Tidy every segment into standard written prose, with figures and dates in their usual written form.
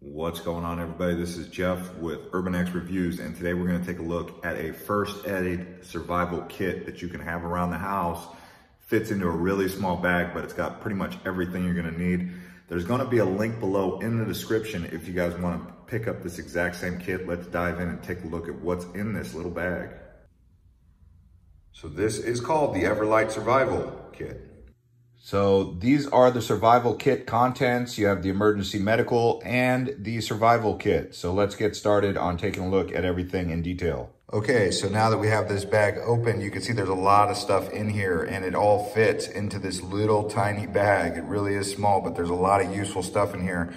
What's going on, everybody? This is Jeff with Urban X Reviews, and today we're going to take a look at a first aid survival kit that you can have around the house. Fits into a really small bag, but it's got pretty much everything you're going to need. There's going to be a link below in the description if you guys want to pick up this exact same kit. Let's dive in and take a look at what's in this little bag. So this is called the Everlit Survival Kit. So these are the survival kit contents. You have the emergency medical and the survival kit. So let's get started on taking a look at everything in detail. Okay, so now that we have this bag open, you can see there's a lot of stuff in here and it all fits into this little tiny bag. It really is small, but there's a lot of useful stuff in here.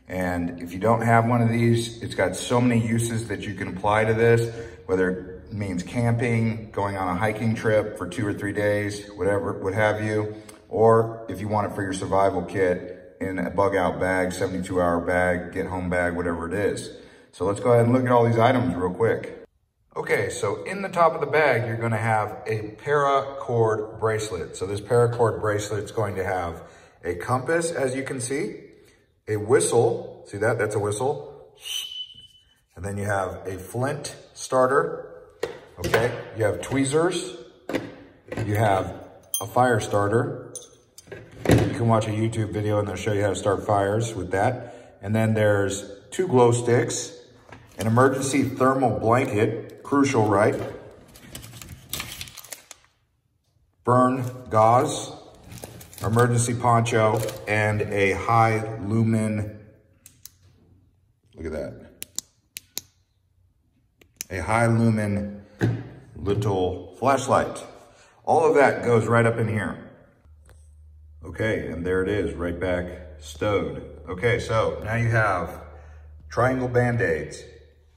And if you don't have one of these, it's got so many uses that you can apply to this, whether it means camping, going on a hiking trip for 2 or 3 days, whatever, what have you. Or if you want it for your survival kit in a bug out bag, 72-hour bag, get home bag, whatever it is. So let's go ahead and look at all these items real quick. Okay, so in the top of the bag, you're gonna have a paracord bracelet. So this paracord bracelet is going to have a compass, as you can see, a whistle, see that, that's a whistle. And then you have a flint starter, okay? You have tweezers, you have a fire starter. You can watch a YouTube video and they'll show you how to start fires with that. And then there's 2 glow sticks, an emergency thermal blanket, crucial, right? Burn gauze, emergency poncho, and a high lumen, look at that. A high lumen little flashlight. All of that goes right up in here. Okay, and there it is, right back stowed. Okay, so now you have triangle Band-Aids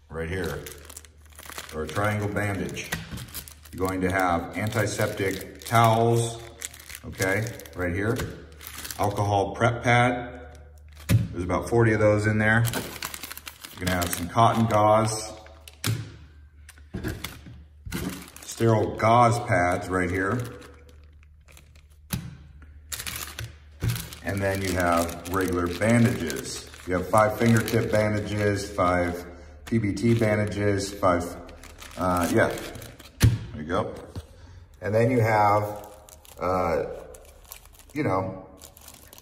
right here, or a triangle bandage. You're going to have antiseptic towels, okay, right here. Alcohol prep pad, there's about 40 of those in there. You're gonna have some cotton gauze, sterile gauze pads right here. And then you have regular bandages. You have 5 fingertip bandages, 5 PBT bandages, 5, yeah, there you go. And then you have, you know,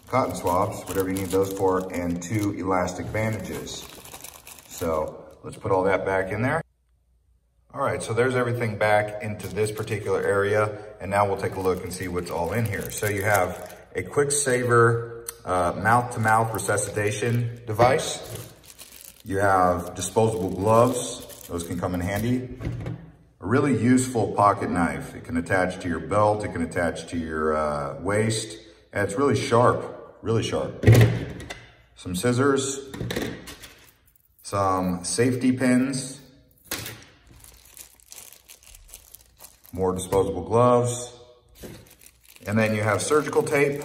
cotton swabs, whatever you need those for, and 2 elastic bandages. So let's put all that back in there. All right, so there's everything back into this particular area. And now we'll take a look and see what's all in here. So you have a quick saver mouth-to-mouth resuscitation device. You have disposable gloves. Those can come in handy. A really useful pocket knife. It can attach to your belt. It can attach to your waist. And it's really sharp, really sharp. Some scissors. Some safety pins. More disposable gloves. And then you have surgical tape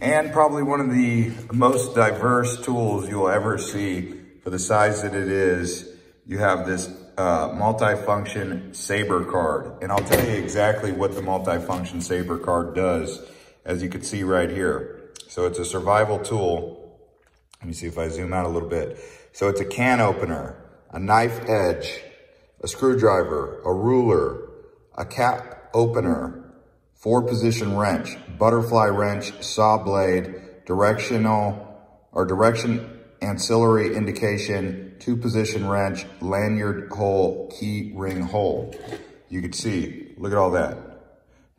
and probably one of the most diverse tools you'll ever see for the size that it is. You have this multi-function saber card. And I'll tell you exactly what the multi-function saber card does, as you can see right here. So it's a survival tool. Let me see if I zoom out a little bit. So it's a can opener, a knife edge, a screwdriver, a ruler, a cap opener, 4-position wrench, butterfly wrench, saw blade, direction ancillary indication, 2-position wrench, lanyard hole, key ring hole. You can see, look at all that.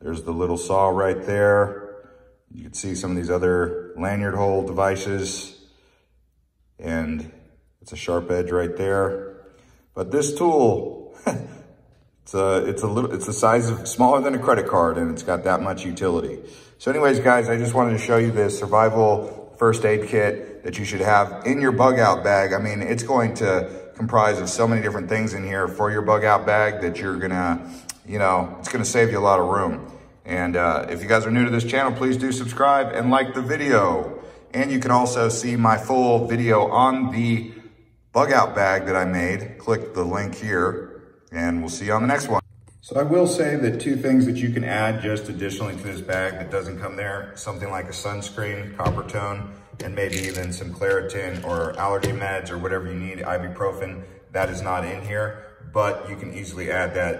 There's the little saw right there. You can see some of these other lanyard hole devices, and it's a sharp edge right there. But this tool, it's the size of, smaller than a credit card, and it's got that much utility. So anyways, guys, I just wanted to show you this survival first aid kit that you should have in your bug out bag. I mean, it's going to comprise of so many different things in here for your bug out bag that you're gonna, you know, it's gonna save you a lot of room. And if you guys are new to this channel, please do subscribe and like the video. And you can also see my full video on the bug out bag that I made. Click the link here. And we'll see you on the next one. So I will say that 2 things that you can add just additionally to this bag that doesn't come there, something like a sunscreen, copper tone, and maybe even some Claritin or allergy meds or whatever you need, ibuprofen. That is not in here, but you can easily add that